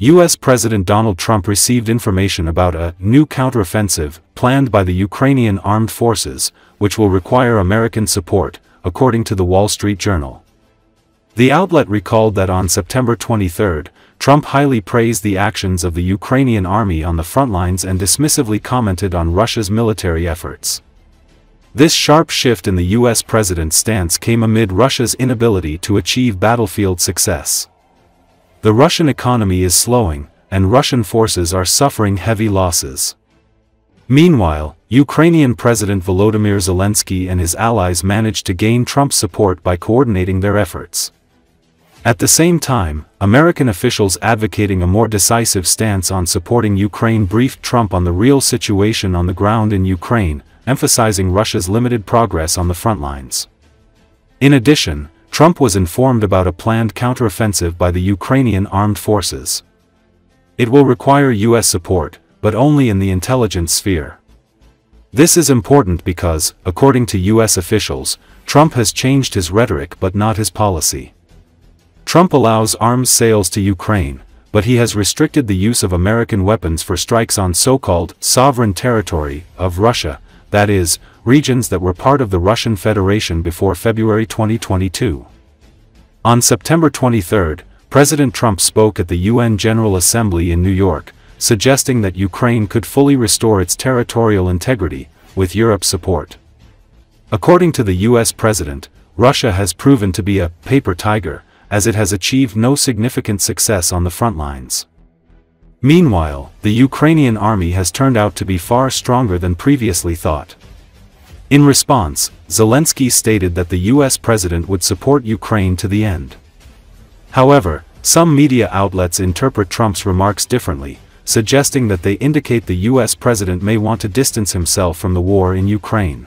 U.S. President Donald Trump received information about a new counteroffensive planned by the Ukrainian armed forces, which will require American support, according to the Wall Street Journal. The outlet recalled that on September 23, Trump highly praised the actions of the Ukrainian army on the front lines and dismissively commented on Russia's military efforts. This sharp shift in the U.S. president's stance came amid Russia's inability to achieve battlefield success. The Russian economy is slowing, and Russian forces are suffering heavy losses. Meanwhile, Ukrainian President Volodymyr Zelensky and his allies managed to gain Trump's support by coordinating their efforts. At the same time, American officials advocating a more decisive stance on supporting Ukraine briefed Trump on the real situation on the ground in Ukraine, emphasizing Russia's limited progress on the front lines. In addition, Trump was informed about a planned counteroffensive by the Ukrainian armed forces. It will require U.S. support, but only in the intelligence sphere. This is important because, according to U.S. officials, Trump has changed his rhetoric but not his policy. Trump allows arms sales to Ukraine, but he has restricted the use of American weapons for strikes on so-called sovereign territory of Russia, that is, regions that were part of the Russian Federation before February 2022. On September 23, President Trump spoke at the UN General Assembly in New York, suggesting that Ukraine could fully restore its territorial integrity, with Europe's support. According to the US president, Russia has proven to be a paper tiger, as it has achieved no significant success on the front lines. Meanwhile, the Ukrainian army has turned out to be far stronger than previously thought. In response, Zelensky stated that the U.S. president would support Ukraine to the end. However, some media outlets interpret Trump's remarks differently, suggesting that they indicate the U.S. president may want to distance himself from the war in Ukraine.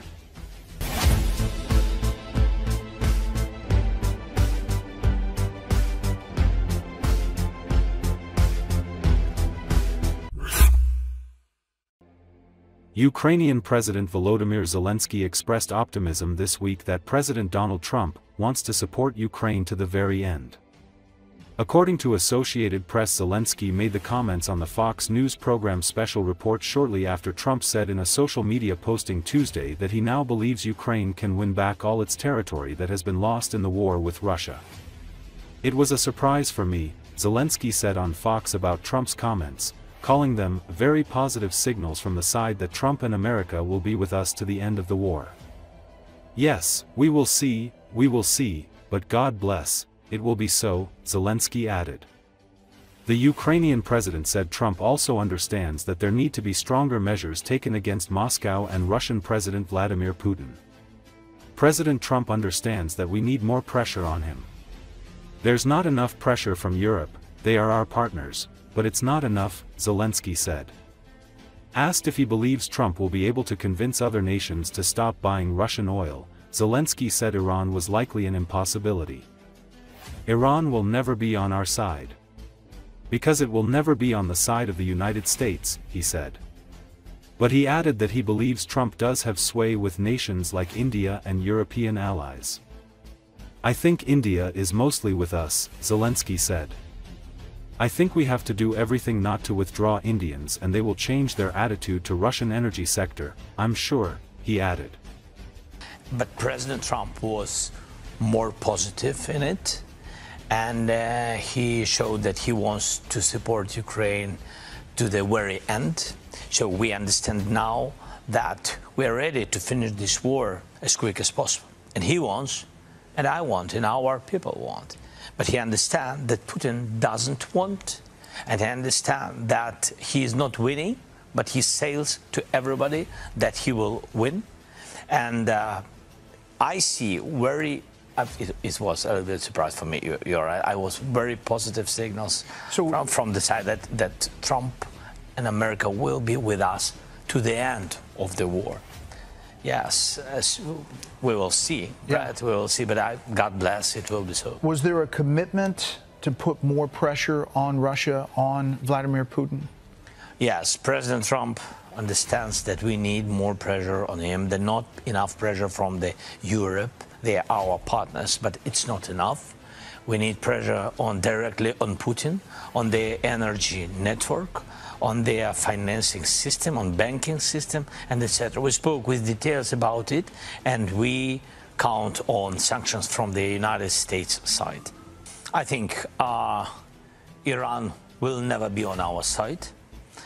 Ukrainian President Volodymyr Zelensky expressed optimism this week that President Donald Trump wants to support Ukraine to the very end. According to Associated Press, Zelensky made the comments on the Fox News program Special Report shortly after Trump said in a social media posting Tuesday that he now believes Ukraine can win back all its territory that has been lost in the war with Russia. "It was a surprise for me," Zelensky said on Fox about Trump's comments, calling them very positive signals from the side that Trump and America will be with us to the end of the war. "Yes, we will see, but God bless, it will be so," Zelensky added. The Ukrainian president said Trump also understands that there need to be stronger measures taken against Moscow and Russian President Vladimir Putin. President Trump understands that we need more pressure on him. "There's not enough pressure from Europe, they are our partners, but it's not enough," Zelensky said. Asked if he believes Trump will be able to convince other nations to stop buying Russian oil, Zelensky said Iran was likely an impossibility. "Iran will never be on our side. Because it will never be on the side of the United States," he said. But he added that he believes Trump does have sway with nations like India and European allies. "I think India is mostly with us," Zelensky said. "I think we have to do everything not to withdraw Indians and they will change their attitude to Russian energy sector, I'm sure," he added. But President Trump was more positive in it, and he showed that he wants to support Ukraine to the very end. So we understand now that we are ready to finish this war as quick as possible. And he wants, and I want, and our people want. But he understands that Putin doesn't want, and he understands that he is not winning, but he says to everybody that he will win. And I see very, it was a little bit surprise for me, you're right, I was very positive signals from the side that Trump and America will be with us to the end of the war. Yes, we will see, right? We will see, but God bless, it will be so. Was there a commitment to put more pressure on Russia, on Vladimir Putin? Yes, President Trump understands that we need more pressure on him. There's not enough pressure from Europe. They are our partners, but it's not enough. We need pressure directly on Putin, on their energy network, on their financing system, on banking system, and etc. We spoke with details about it, and we count on sanctions from the United States side. I think Iran will never be on our side,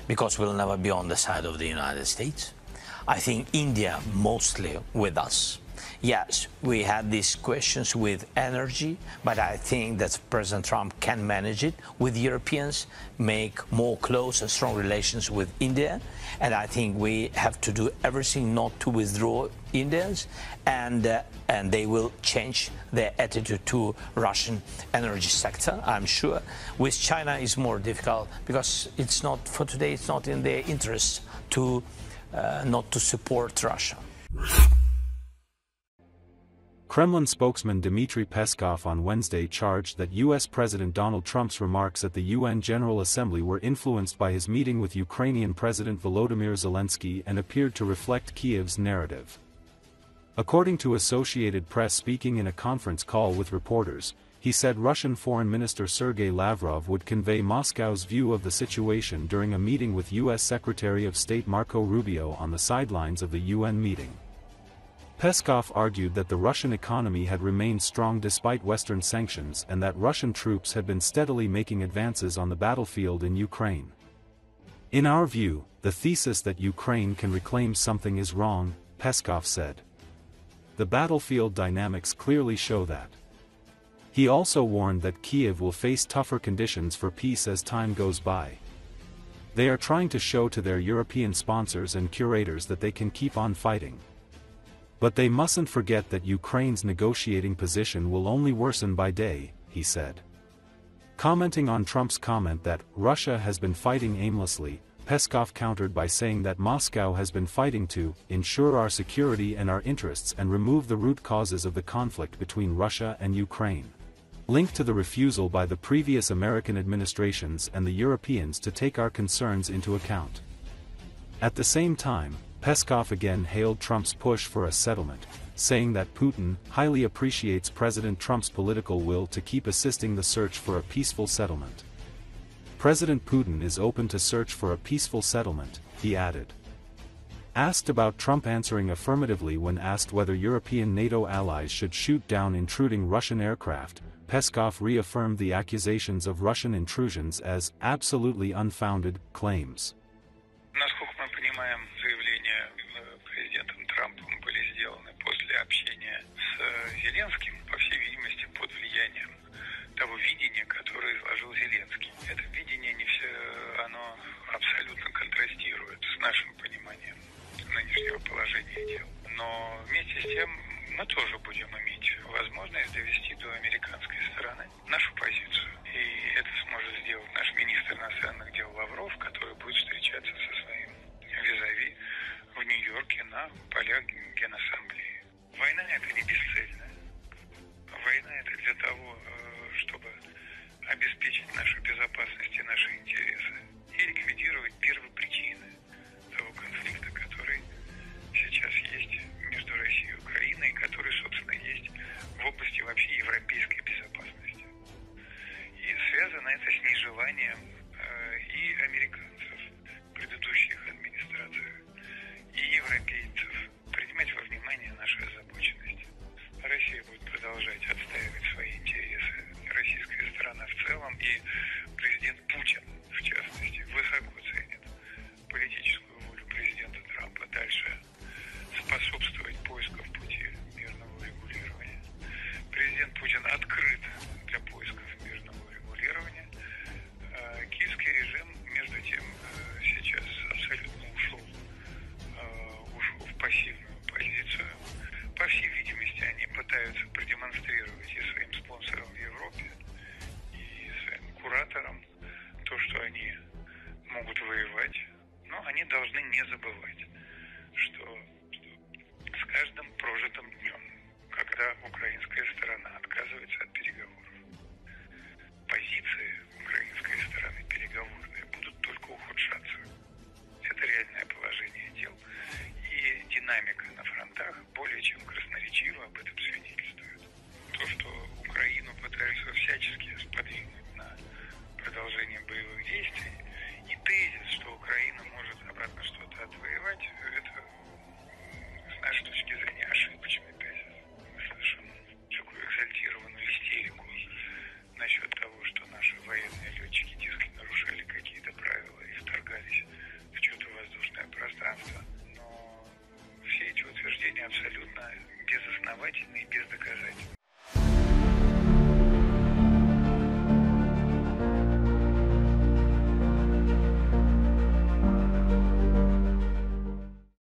because we'll never be on the side of the United States. I think India mostly with us. Yes, we had these questions with energy, but I think that President Trump can manage it with Europeans, make more close and strong relations with India, and I think we have to do everything not to withdraw Indians, and they will change their attitude to Russian energy sector, I'm sure. With China it's more difficult, because it's not, for today, it's not in their interest to not to support Russia. Kremlin spokesman Dmitry Peskov on Wednesday charged that U.S. President Donald Trump's remarks at the UN General Assembly were influenced by his meeting with Ukrainian President Volodymyr Zelensky and appeared to reflect Kiev's narrative. According to Associated Press, speaking in a conference call with reporters, he said Russian Foreign Minister Sergei Lavrov would convey Moscow's view of the situation during a meeting with U.S. Secretary of State Marco Rubio on the sidelines of the UN meeting. Peskov argued that the Russian economy had remained strong despite Western sanctions and that Russian troops had been steadily making advances on the battlefield in Ukraine. In our view, the thesis that Ukraine can reclaim something is wrong, Peskov said. The battlefield dynamics clearly show that. He also warned that Kyiv will face tougher conditions for peace as time goes by. They are trying to show to their European sponsors and curators that they can keep on fighting. But they mustn't forget that Ukraine's negotiating position will only worsen by day, he said. Commenting on Trump's comment that Russia has been fighting aimlessly, Peskov countered by saying that Moscow has been fighting to ensure our security and our interests and remove the root causes of the conflict between Russia and Ukraine, linked to the refusal by the previous American administrations and the Europeans to take our concerns into account. At the same time, Peskov again hailed Trump's push for a settlement, saying that Putin highly appreciates President Trump's political will to keep assisting the search for a peaceful settlement. President Putin is open to search for a peaceful settlement, he added. Asked about Trump answering affirmatively when asked whether European NATO allies should shoot down intruding Russian aircraft, Peskov reaffirmed the accusations of Russian intrusions as absolutely unfounded claims. Насколько мы понимаем, заявления президентом Трампом были сделаны после общения с Зеленским, по всей видимости, под влиянием того видения, которое изложил Зеленский. Это видение не все, оно абсолютно контрастирует с нашим пониманием нынешнего положения дел. Но вместе с тем мы тоже будем иметь возможность довести до американской стороны нашу позицию. И это сможет сделать наш министр иностранных дел Лавров, который будет встречаться со своим визави в Нью-Йорке на полях Генассамблеи. Война это не бесцельная. Война это для того, чтобы обеспечить нашу безопасность и наши интересы и ликвидировать первопричины того конфликта, который сейчас есть между Россией и Украиной, и который, собственно, есть в области вообще европейской безопасности. И связано это с нежеланием и американцев,